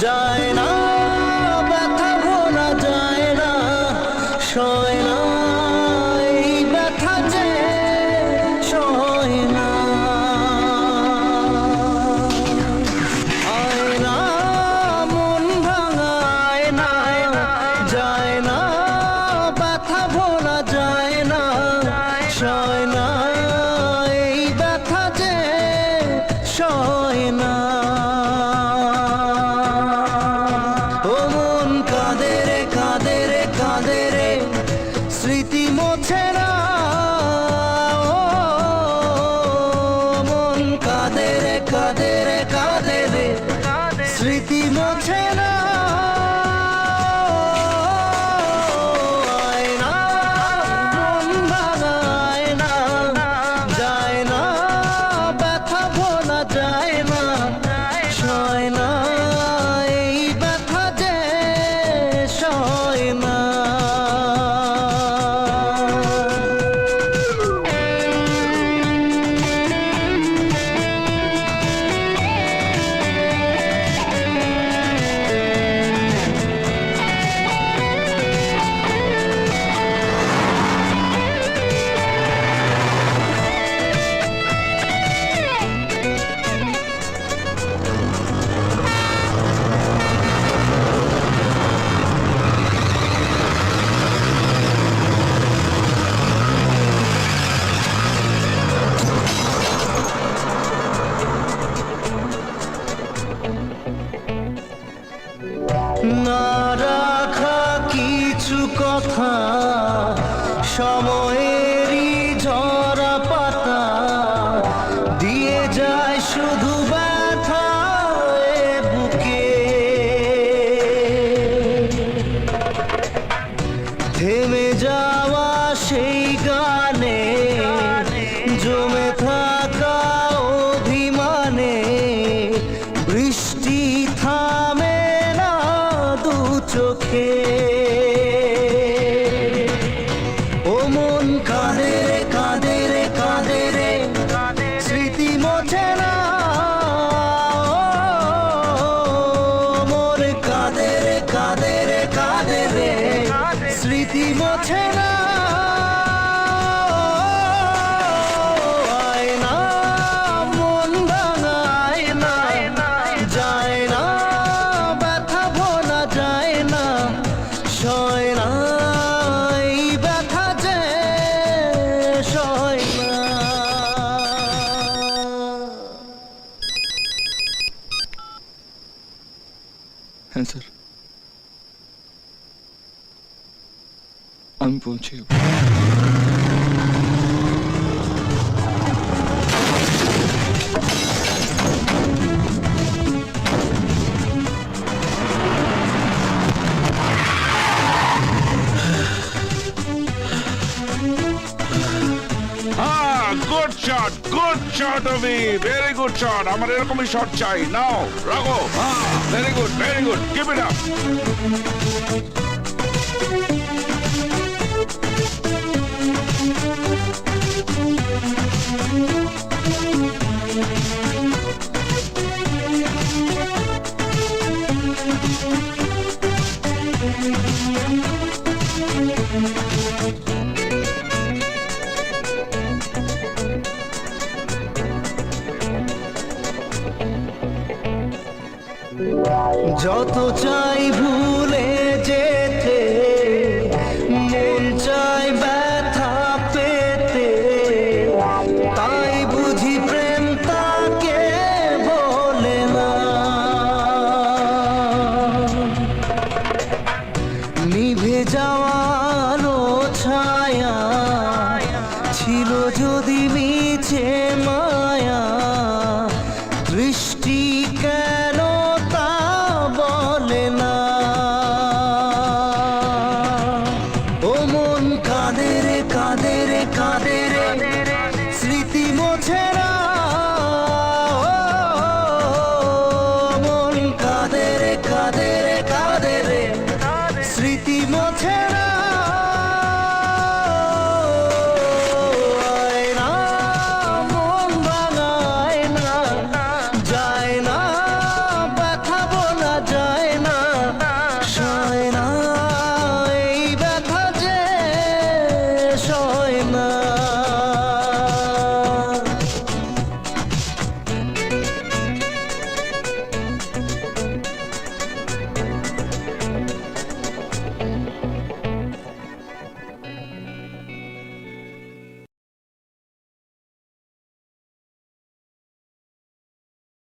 যায় না ব্যথা ভোলা যায় না সয় না এই ব্যথা যে সয় না আয় না মন ভাঙায় না যায় না ব্যথা ভোলা যায় না সয় না এই ব্যথা যে সয় না স্মৃতি মোছে না মন কাঁদে রে কাঁদে রে কাঁদে রে স্মৃতি মোছে না আয় না মন ভাঙায় না যায় না ব্যথা ভোলা যায় না সয় না এই ব্যথা যে সয় না না রাখা কিছু কথা সময়েরই ঝরা পাতা দিয়ে যায় শুধু ব্যথা বুকে থেমে যাওয়া সেই গানে জমে থাকা অভিমানে বৃষ্টি থামে দু চোখে ও মন কাঁদে রে কাঁদে রে কাঁদে রে স্মৃতি মোছে না মোর কাঁদে রে কাঁদে রে কাঁদে রে স্মৃতি মোছে না আয় না মন ভাঙায় না যায় না ব্যথা ভোলা যায় না সয় না এই ব্যথা যে সয় না হ্যাঁ স্যার আমি পৌঁছে যাব Good shot of me. Very good shot. আমার এরকমই শট চাই। নাও রাখো। Very good, very good. Keep it up. যত চাই ভুলে যেতে মন চাই ব্যথা পেতে তাই বুঝি প্রেম তাকে বলে না নিভে যাওয়ারও ছায়া ছিল যদি মিছে মায়া দৃষ্টি